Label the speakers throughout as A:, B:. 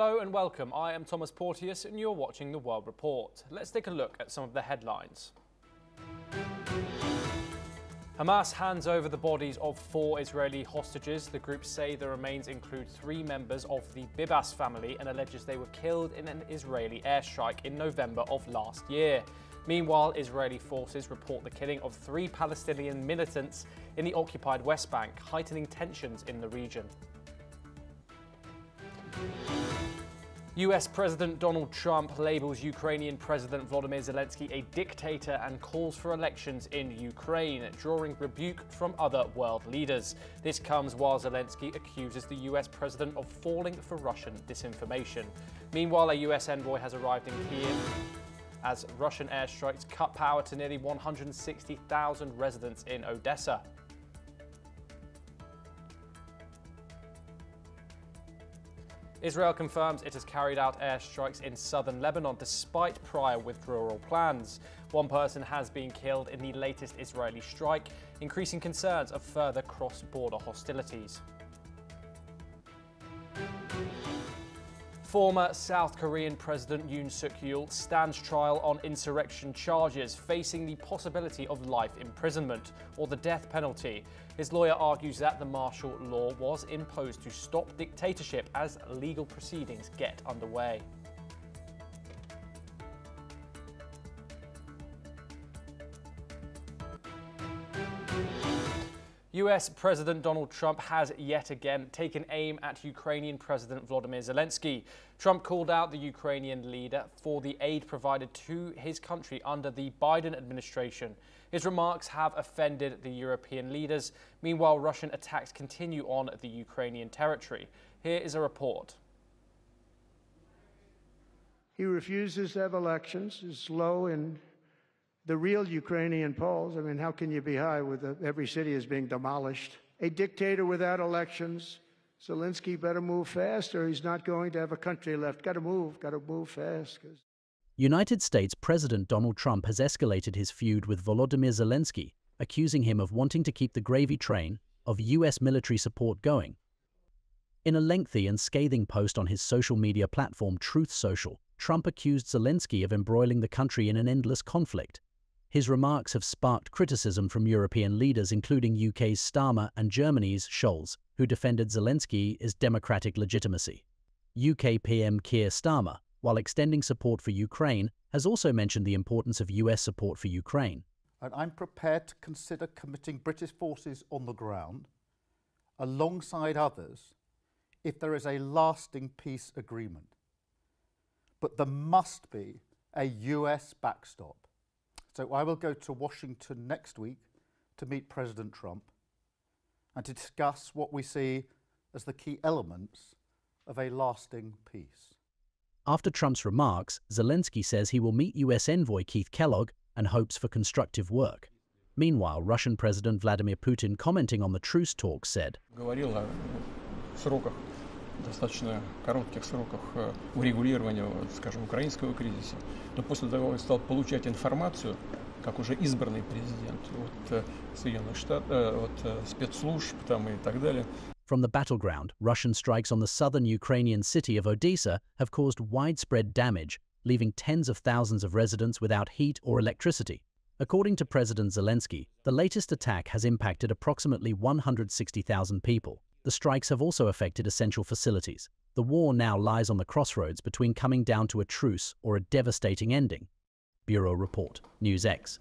A: Hello and welcome. I am Thomas Porteus and you're watching The World Report. Let's take a look at some of the headlines. Hamas hands over the bodies of 4 Israeli hostages. The group say the remains include 3 members of the Bibas family and alleges they were killed in an Israeli airstrike in November of last year. Meanwhile, Israeli forces report the killing of 3 Palestinian militants in the occupied West Bank, heightening tensions in the region. US President Donald Trump labels Ukrainian President Volodymyr Zelenskyy a dictator and calls for elections in Ukraine, drawing rebuke from other world leaders. This comes while Zelenskyy accuses the US president of falling for Russian disinformation. Meanwhile, a US envoy has arrived in Kyiv as Russian airstrikes cut power to nearly 160,000 residents in Odessa. Israel confirms it has carried out airstrikes in southern Lebanon despite prior withdrawal plans. 1 person has been killed in the latest Israeli strike, increasing concerns of further cross-border hostilities. Former South Korean President Yoon Suk Yeol stands trial on insurrection charges, facing the possibility of life imprisonment or the death penalty. His lawyer argues that the martial law was imposed to stop dictatorship as legal proceedings get underway. US President Donald Trump has yet again taken aim at Ukrainian President Volodymyr Zelenskyy. Trump called out the Ukrainian leader for the aid provided to his country under the Biden administration. His remarks have offended the European leaders. Meanwhile, Russian attacks continue on the Ukrainian territory. Here is a report.
B: He refuses to have elections, is low in the real Ukrainian polls. I mean, how can you be high with every city is being demolished? A dictator without elections. Zelenskyy better move fast or he's not going to have a country left. Got to move fast.
C: United States President Donald Trump has escalated his feud with Volodymyr Zelenskyy, accusing him of wanting to keep the gravy train of US military support going. In a lengthy and scathing post on his social media platform Truth Social, Trump accused Zelenskyy of embroiling the country in an endless conflict. His remarks have sparked criticism from European leaders, including UK's Starmer and Germany's Scholz, who defended Zelensky's democratic legitimacy. UK PM Keir Starmer, while extending support for Ukraine, has also mentioned the importance of US support for Ukraine.
D: And I'm prepared to consider committing British forces on the ground, alongside others, if there is a lasting peace agreement. But there must be a US backstop. So I will go to Washington next week to meet President Trump and to discuss what we see as the key elements of a lasting peace.
C: After Trump's remarks, Zelenskyy says he will meet US envoy Keith Kellogg and hopes for constructive work. Meanwhile, Russian President Vladimir Putin, commenting on the truce talks, said,
E: достаточно коротких сроках урегулирования, скажем, украинского кризиса. Но после того, как стал получать информацию, как уже избранный президент от Соединенных Штатов, от спецслужб там и так далее.
C: From the battleground, Russian strikes on the southern Ukrainian city of Odessa have caused widespread damage, leaving tens of thousands of residents without heat or electricity. According to President Zelenskyy, the latest attack has impacted approximately 160,000 people. The strikes have also affected essential facilities. The war now lies on the crossroads between coming down to a truce or a devastating ending. Bureau Report, NewsX.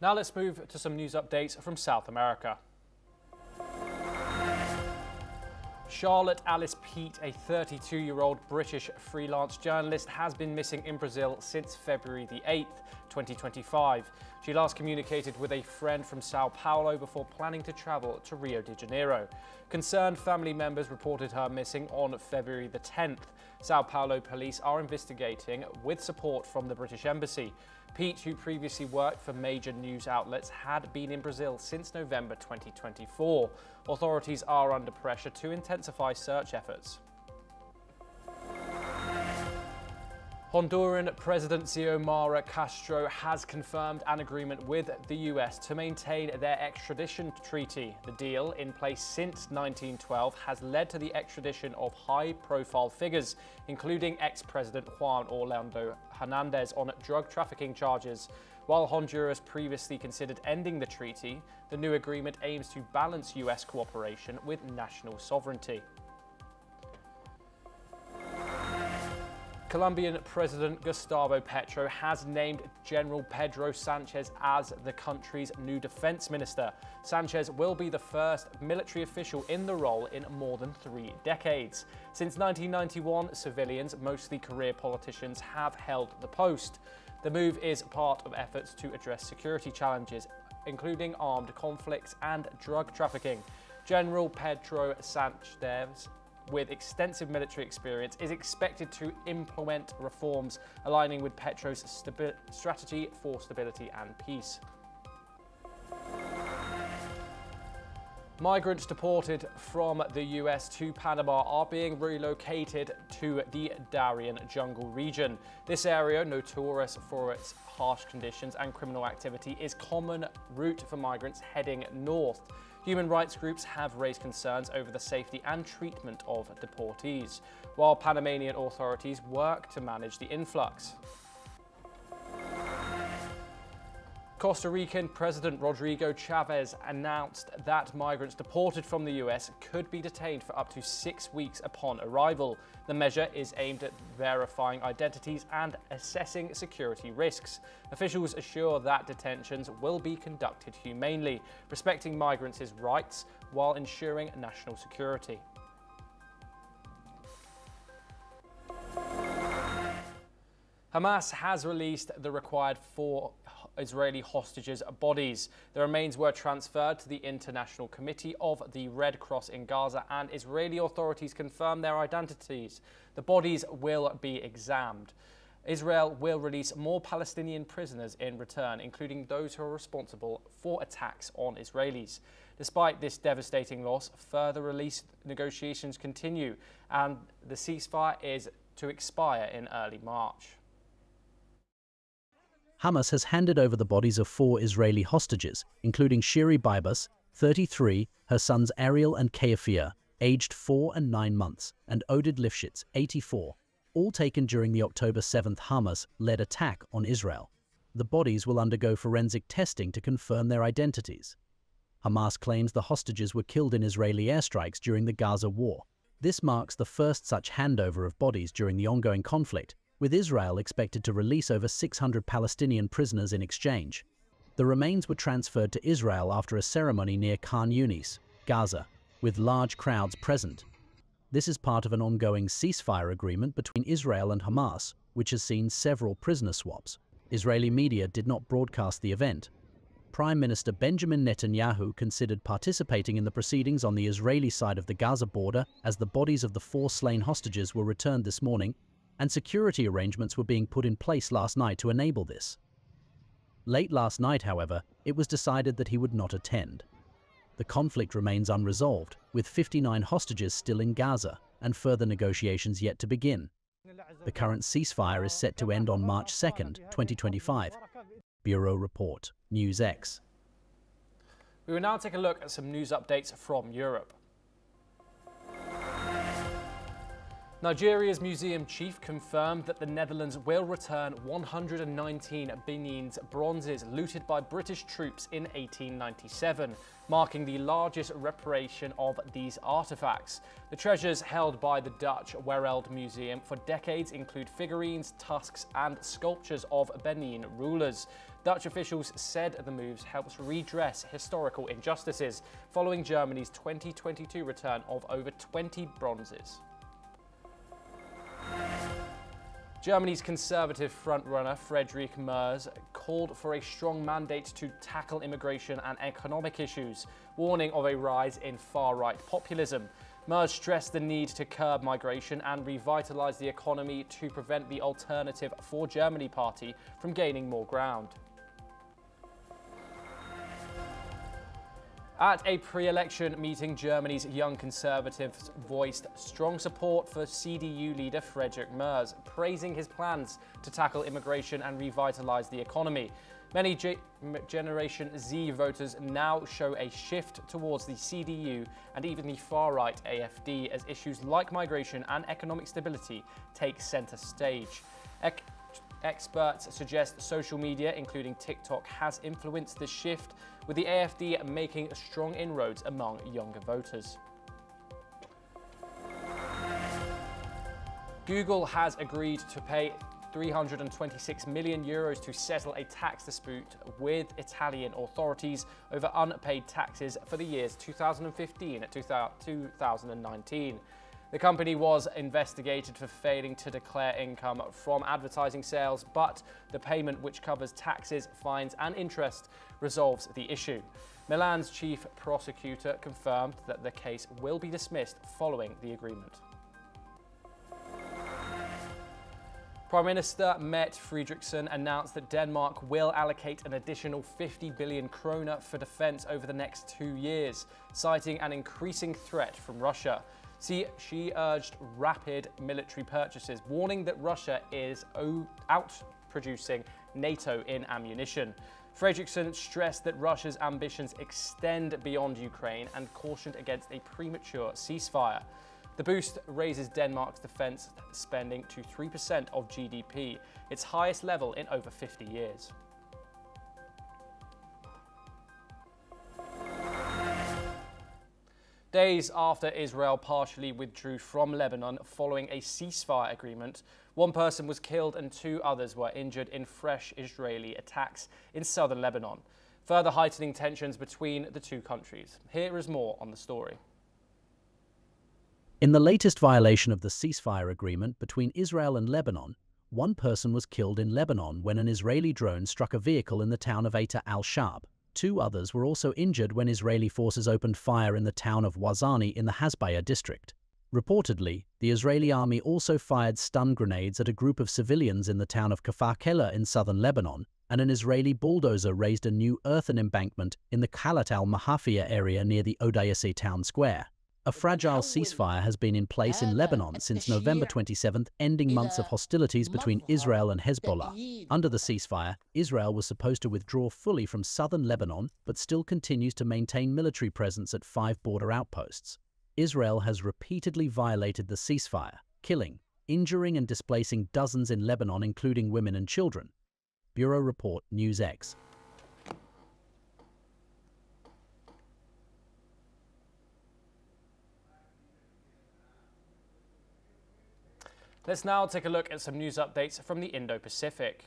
A: Now let's move to some news updates from South America. Charlotte Alice Peete, a 32-year-old British freelance journalist, has been missing in Brazil since February the 8th, 2025. She last communicated with a friend from Sao Paulo before planning to travel to Rio de Janeiro. Concerned family members reported her missing on February the 10th. Sao Paulo police are investigating with support from the British Embassy. Peete, who previously worked for major news outlets, had been in Brazil since November 2024. Authorities are under pressure to intensify search efforts. Honduran President Xiomara Castro has confirmed an agreement with the US to maintain their extradition treaty. The deal, in place since 1912, has led to the extradition of high-profile figures, including ex-President Juan Orlando Hernandez on drug trafficking charges. While Honduras previously considered ending the treaty, the new agreement aims to balance US cooperation with national sovereignty. Colombian President Gustavo Petro has named General Pedro Sanchez as the country's new defense minister. Sanchez will be the first military official in the role in more than 3 decades. Since 1991, civilians, mostly career politicians, have held the post. The move is part of efforts to address security challenges, including armed conflicts and drug trafficking. General Pedro Sanchez, with extensive military experience, is expected to implement reforms aligning with Petro's strategy for stability and peace. Migrants deported from the US to Panama are being relocated to the Darien jungle region. This area, notorious for its harsh conditions and criminal activity, is a common route for migrants heading north. Human rights groups have raised concerns over the safety and treatment of deportees, while Panamanian authorities work to manage the influx. Costa Rican President Rodrigo Chavez announced that migrants deported from the US could be detained for up to 6 weeks upon arrival. The measure is aimed at verifying identities and assessing security risks. Officials assure that detentions will be conducted humanely, respecting migrants' rights while ensuring national security. Hamas has released the required 4 Israeli hostages' bodies. The remains were transferred to the International Committee of the Red Cross in Gaza, and Israeli authorities confirmed their identities. The bodies will be examined. Israel will release more Palestinian prisoners in return, including those who are responsible for attacks on Israelis. Despite this devastating loss, further release negotiations continue, and the ceasefire is to expire in early March.
C: Hamas has handed over the bodies of 4 Israeli hostages, including Shiri Bibas, 33, her sons Ariel and Kayafia, aged 4 and 9 months, and Oded Lifshitz, 84, all taken during the October 7th Hamas-led attack on Israel. The bodies will undergo forensic testing to confirm their identities. Hamas claims the hostages were killed in Israeli airstrikes during the Gaza war. This marks the first such handover of bodies during the ongoing conflict, with Israel expected to release over 600 Palestinian prisoners in exchange. The remains were transferred to Israel after a ceremony near Khan Yunis, Gaza, with large crowds present. This is part of an ongoing ceasefire agreement between Israel and Hamas, which has seen several prisoner swaps. Israeli media did not broadcast the event. Prime Minister Benjamin Netanyahu considered participating in the proceedings on the Israeli side of the Gaza border as the bodies of the 4 slain hostages were returned this morning, and security arrangements were being put in place last night to enable this. Late last night, however, it was decided that he would not attend. The conflict remains unresolved, with 59 hostages still in Gaza and further negotiations yet to begin. The current ceasefire is set to end on March 2nd, 2025. Bureau Report, NewsX.
A: We will now take a look at some news updates from Europe. Nigeria's museum chief confirmed that the Netherlands will return 119 Benin's bronzes looted by British troops in 1897, marking the largest reparation of these artifacts. The treasures held by the Dutch Wereld Museum for decades include figurines, tusks, and sculptures of Benin rulers. Dutch officials said the moves helps redress historical injustices following Germany's 2022 return of over 20 bronzes. Germany's conservative frontrunner Friedrich Merz called for a strong mandate to tackle immigration and economic issues, warning of a rise in far-right populism. Merz stressed the need to curb migration and revitalise the economy to prevent the Alternative for Germany party from gaining more ground. At a pre-election meeting, Germany's Young Conservatives voiced strong support for CDU leader Friedrich Merz, praising his plans to tackle immigration and revitalize the economy. Many Generation Z voters now show a shift towards the CDU and even the far-right AfD as issues like migration and economic stability take center stage. Experts suggest social media, including TikTok, has influenced this shift, with the AfD making strong inroads among younger voters. Google has agreed to pay €326 million to settle a tax dispute with Italian authorities over unpaid taxes for the years 2015 to 2019. The company was investigated for failing to declare income from advertising sales, but the payment, which covers taxes, fines and interest, resolves the issue. Milan's chief prosecutor confirmed that the case will be dismissed following the agreement. Prime Minister Mette Frederiksen announced that Denmark will allocate an additional 50 billion kroner for defense over the next 2 years, citing an increasing threat from Russia. She urged rapid military purchases, warning that Russia is outproducing NATO in ammunition. Frederiksen stressed that Russia's ambitions extend beyond Ukraine and cautioned against a premature ceasefire. The boost raises Denmark's defense spending to 3% of GDP, its highest level in over 50 years. Days after Israel partially withdrew from Lebanon following a ceasefire agreement, one person was killed and 2 others were injured in fresh Israeli attacks in southern Lebanon, further heightening tensions between the two countries. Here is more on the story.
C: In the latest violation of the ceasefire agreement between Israel and Lebanon, one person was killed in Lebanon when an Israeli drone struck a vehicle in the town of Eta al-Shab. 2 others were also injured when Israeli forces opened fire in the town of Wazani in the Hasbaya district. Reportedly, the Israeli army also fired stun grenades at a group of civilians in the town of Kfar Kela in southern Lebanon, and an Israeli bulldozer raised a new earthen embankment in the Khalat al-Mahafia area near the Odayasi town square. A fragile ceasefire has been in place in Lebanon since November 27th, ending months of hostilities between Israel and Hezbollah. Under the ceasefire, Israel was supposed to withdraw fully from southern Lebanon, but still continues to maintain military presence at 5 border outposts. Israel has repeatedly violated the ceasefire, killing, injuring and displacing dozens in Lebanon, including women and children. Bureau Report, NewsX.
A: Let's now take a look at some news updates from the Indo-Pacific.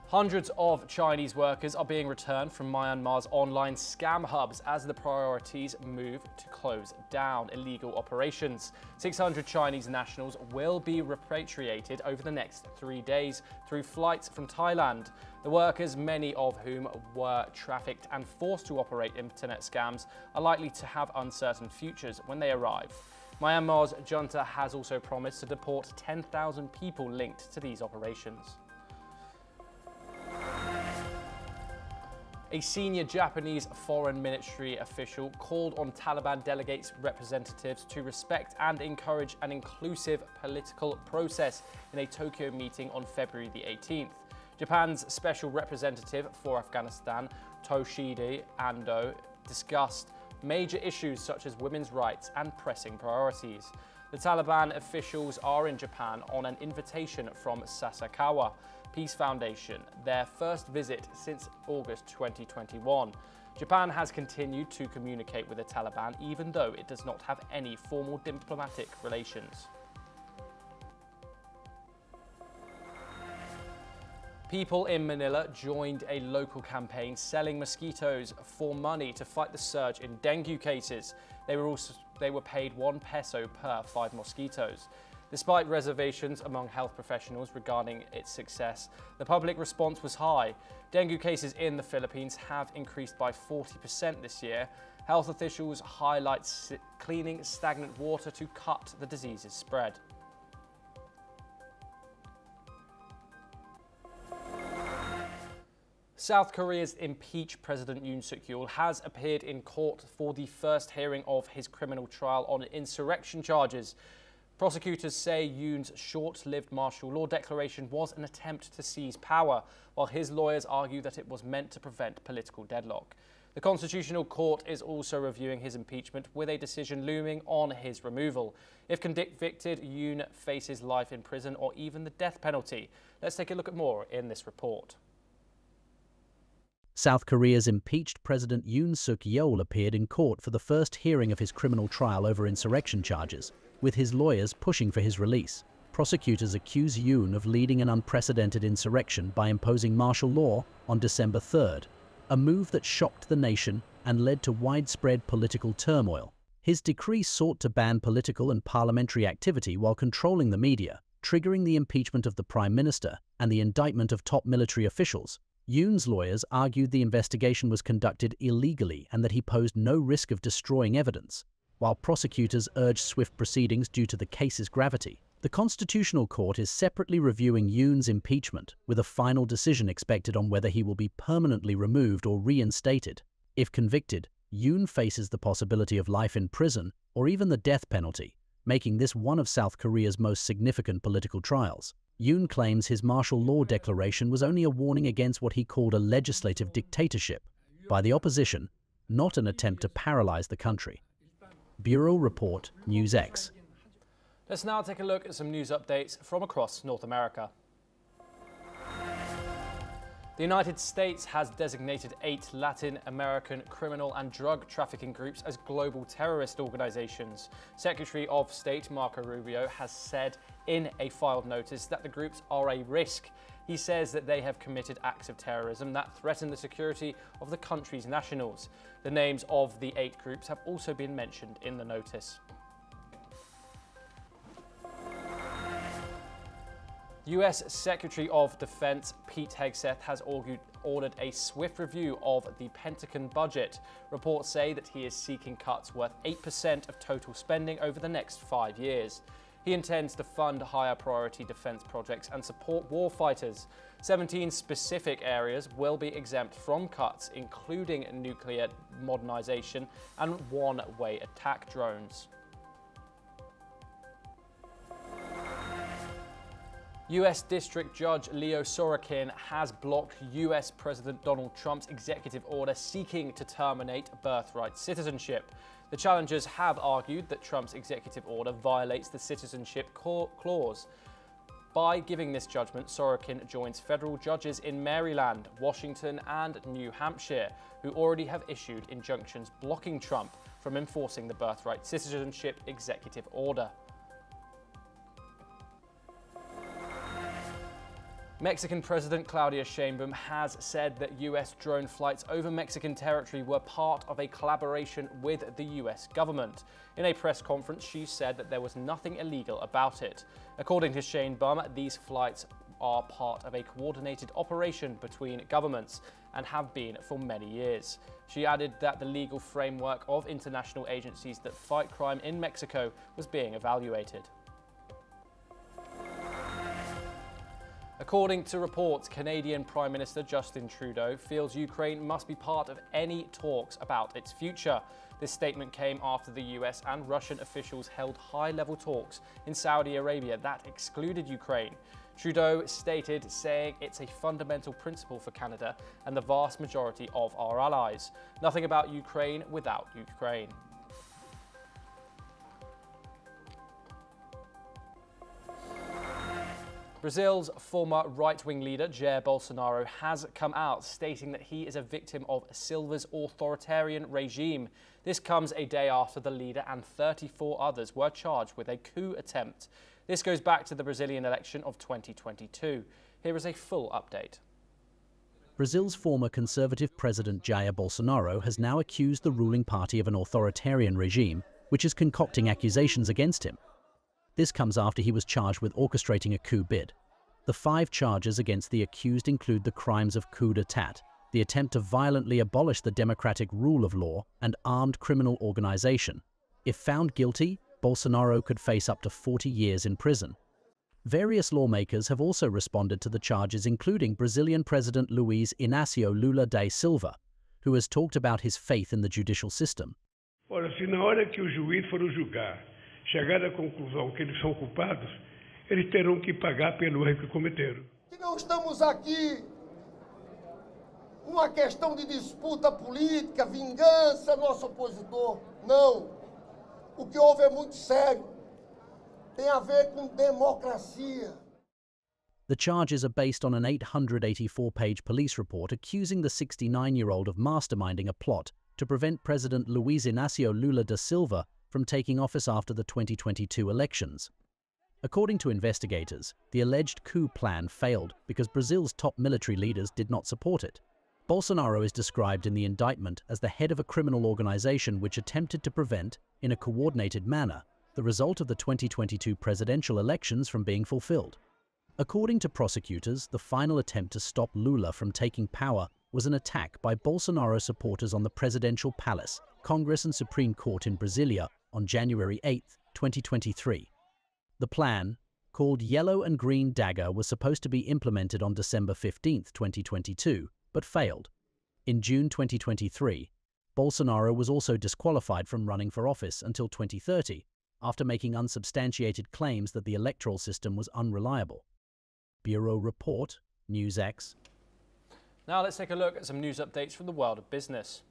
A: Hundreds of Chinese workers are being returned from Myanmar's online scam hubs as the priorities move to close down illegal operations. 600 Chinese nationals will be repatriated over the next 3 days through flights from Thailand. The workers, many of whom were trafficked and forced to operate internet scams, are likely to have uncertain futures when they arrive. Myanmar's junta has also promised to deport 10,000 people linked to these operations. A senior Japanese foreign ministry official called on Taliban delegates representatives to respect and encourage an inclusive political process in a Tokyo meeting on February the 18th. Japan's special representative for Afghanistan, Toshide Ando, discussed major issues such as women's rights and pressing priorities. The Taliban officials are in Japan on an invitation from Sasakawa Peace Foundation, their first visit since August 2021. Japan has continued to communicate with the Taliban even though it does not have any formal diplomatic relations. People in Manila joined a local campaign selling mosquitoes for money to fight the surge in dengue cases. They were paid 1 peso per 5 mosquitoes. Despite reservations among health professionals regarding its success, the public response was high. Dengue cases in the Philippines have increased by 40% this year. Health officials highlight cleaning stagnant water to cut the disease's spread. South Korea's impeached President Yoon Suk Yeol has appeared in court for the first hearing of his criminal trial on insurrection charges. Prosecutors say Yoon's short-lived martial law declaration was an attempt to seize power, while his lawyers argue that it was meant to prevent political deadlock. The Constitutional Court is also reviewing his impeachment, with a decision looming on his removal. If convicted, Yoon faces life in prison or even the death penalty. Let's take a look at more in this report.
C: South Korea's impeached President Yoon Suk Yeol appeared in court for the first hearing of his criminal trial over insurrection charges, with his lawyers pushing for his release. Prosecutors accuse Yoon of leading an unprecedented insurrection by imposing martial law on December 3rd, a move that shocked the nation and led to widespread political turmoil. His decree sought to ban political and parliamentary activity while controlling the media, triggering the impeachment of the Prime Minister and the indictment of top military officials. Yoon's lawyers argued the investigation was conducted illegally and that he posed no risk of destroying evidence, while prosecutors urged swift proceedings due to the case's gravity. The Constitutional Court is separately reviewing Yoon's impeachment, with a final decision expected on whether he will be permanently removed or reinstated. If convicted, Yoon faces the possibility of life in prison or even the death penalty, making this one of South Korea's most significant political trials. Yoon claims his martial law declaration was only a warning against what he called a legislative dictatorship by the opposition, not an attempt to paralyze the country. Bureau Report, NewsX.
A: Let's now take a look at some news updates from across North America. The United States has designated 8 Latin American criminal and drug trafficking groups as global terrorist organizations. Secretary of State Marco Rubio has said in a filed notice that the groups are a risk. He says that they have committed acts of terrorism that threaten the security of the country's nationals. The names of the 8 groups have also been mentioned in the notice. US Secretary of Defense Pete Hegseth has ordered a swift review of the Pentagon budget. Reports say that he is seeking cuts worth 8% of total spending over the next 5 years. He intends to fund higher priority defense projects and support warfighters. 17 specific areas will be exempt from cuts, including nuclear modernization and one-way attack drones. US District Judge Leo Sorokin has blocked US President Donald Trump's executive order seeking to terminate birthright citizenship. The challengers have argued that Trump's executive order violates the citizenship clause. By giving this judgment, Sorokin joins federal judges in Maryland, Washington, and New Hampshire, who already have issued injunctions blocking Trump from enforcing the birthright citizenship executive order. Mexican President Claudia Sheinbaum has said that US drone flights over Mexican territory were part of a collaboration with the US government. In a press conference, she said that there was nothing illegal about it. According to Sheinbaum, these flights are part of a coordinated operation between governments and have been for many years. She added that the legal framework of international agencies that fight crime in Mexico was being evaluated. According to reports, Canadian Prime Minister Justin Trudeau feels Ukraine must be part of any talks about its future. This statement came after the US and Russian officials held high-level talks in Saudi Arabia that excluded Ukraine. Trudeau stated, saying it's a fundamental principle for Canada and the vast majority of our allies. Nothing about Ukraine without Ukraine. Brazil's former right-wing leader, Jair Bolsonaro, has come out stating that he is a victim of Silva's authoritarian regime. This comes a day after the leader and 34 others were charged with a coup attempt. This goes back to the Brazilian election of 2022. Here is a full update.
C: Brazil's former conservative president Jair Bolsonaro has now accused the ruling party of an authoritarian regime, which is concocting accusations against him. This comes after he was charged with orchestrating a coup bid. The 5 charges against the accused include the crimes of coup d'état, the attempt to violently abolish the democratic rule of law, and armed criminal organization. If found guilty, Bolsonaro could face up to 40 years in prison. Various lawmakers have also responded to the charges, including Brazilian President Luiz Inácio Lula da Silva, who has talked about his faith in the judicial system.
F: Ora, se na hora que o juiz for julgar, chegar à conclusão que eles são culpados, eles terão que pagar pelo erro que cometeram.
G: Que não estamos aqui numa questão de disputa política, vingança, nosso opositor. Não. O que houve é muito sério. Tem a ver com democracia.
C: The charges are based on an 884-page police report accusing the 69-year-old of masterminding a plot to prevent President Luiz Inácio Lula da Silva from taking office after the 2022 elections. According to investigators, the alleged coup plan failed because Brazil's top military leaders did not support it. Bolsonaro is described in the indictment as the head of a criminal organization which attempted to prevent, in a coordinated manner, the result of the 2022 presidential elections from being fulfilled. According to prosecutors, the final attempt to stop Lula from taking power was an attack by Bolsonaro supporters on the presidential palace, Congress and Supreme Court in Brasilia on January 8, 2023. The plan, called Yellow and Green Dagger, was supposed to be implemented on December 15, 2022, but failed. In June 2023, Bolsonaro was also disqualified from running for office until 2030, after making unsubstantiated claims that the electoral system was unreliable. Bureau Report, NewsX.
A: Now let's take a look at some news updates from the world of business.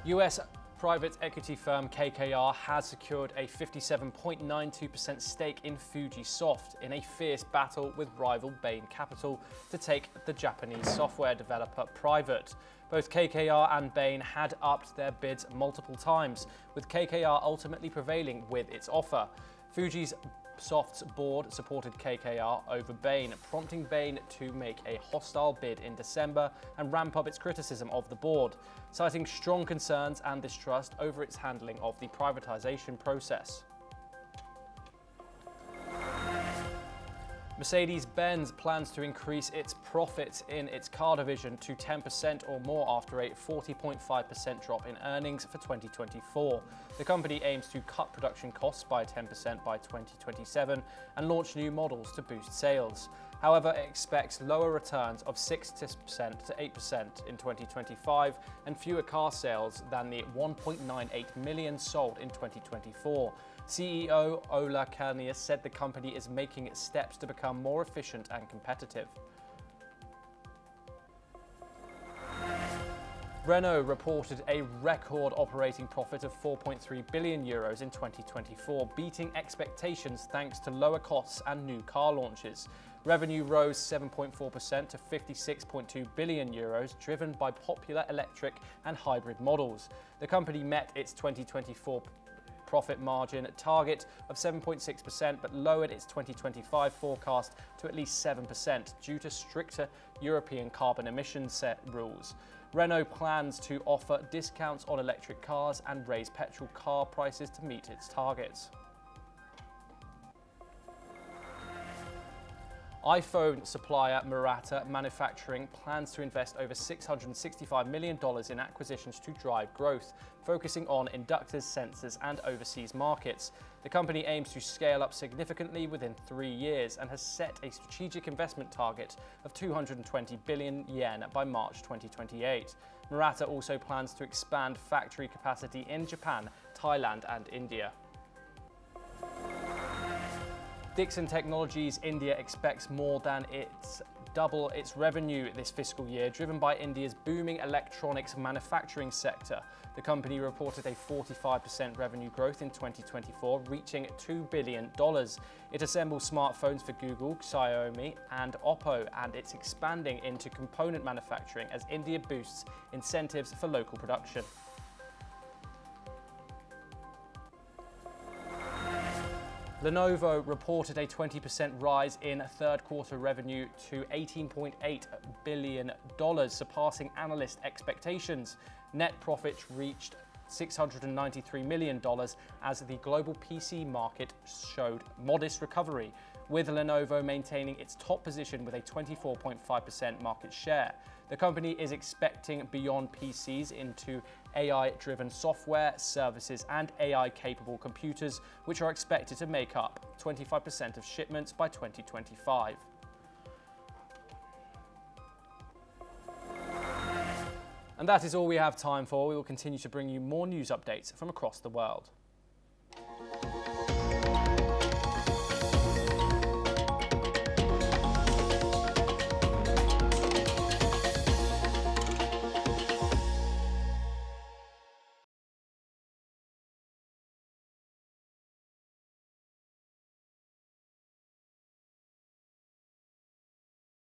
A: US private equity firm KKR has secured a 57.92% stake in Fujisoft in a fierce battle with rival Bain Capital to take the Japanese software developer private. Both KKR and Bain had upped their bids multiple times, with KKR ultimately prevailing with its offer. Fujisoft's board supported KKR over Bain, prompting Bain to make a hostile bid in December and ramp up its criticism of the board, citing strong concerns and distrust over its handling of the privatization process. Mercedes-Benz plans to increase its profits in its car division to 10% or more after a 40.5% drop in earnings for 2024. The company aims to cut production costs by 10% by 2027 and launch new models to boost sales. However, it expects lower returns of 6% to 8% in 2025 and fewer car sales than the 1.98 million sold in 2024. CEO Ola Källnius said the company is making steps to become more efficient and competitive. Renault reported a record operating profit of €4.3 billion in 2024, beating expectations thanks to lower costs and new car launches. Revenue rose 7.4% to €56.2 billion, driven by popular electric and hybrid models. The company met its 2024 profit margin target of 7.6%, but lowered its 2025 forecast to at least 7% due to stricter European carbon emission set rules. Renault plans to offer discounts on electric cars and raise petrol car prices to meet its targets. iPhone supplier Murata Manufacturing plans to invest over $665 million in acquisitions to drive growth, focusing on inductors, sensors, and overseas markets. The company aims to scale up significantly within 3 years and has set a strategic investment target of 220 billion yen by March 2028. Murata also plans to expand factory capacity in Japan, Thailand, and India. Dixon Technologies India expects more than double its revenue this fiscal year, driven by India's booming electronics manufacturing sector. The company reported a 45% revenue growth in 2024, reaching $2 billion. It assembles smartphones for Google, Xiaomi, and Oppo, and it's expanding into component manufacturing as India boosts incentives for local production. Lenovo reported a 20% rise in third quarter revenue to $18.8 billion, surpassing analyst expectations. Net profit reached $693 million as the global PC market showed modest recovery, with Lenovo maintaining its top position with a 24.5% market share. The company is expecting beyond PCs into AI-driven software, services and AI-capable computers, which are expected to make up 25% of shipments by 2025. And that is all we have time for. We will continue to bring you more news updates from across the world.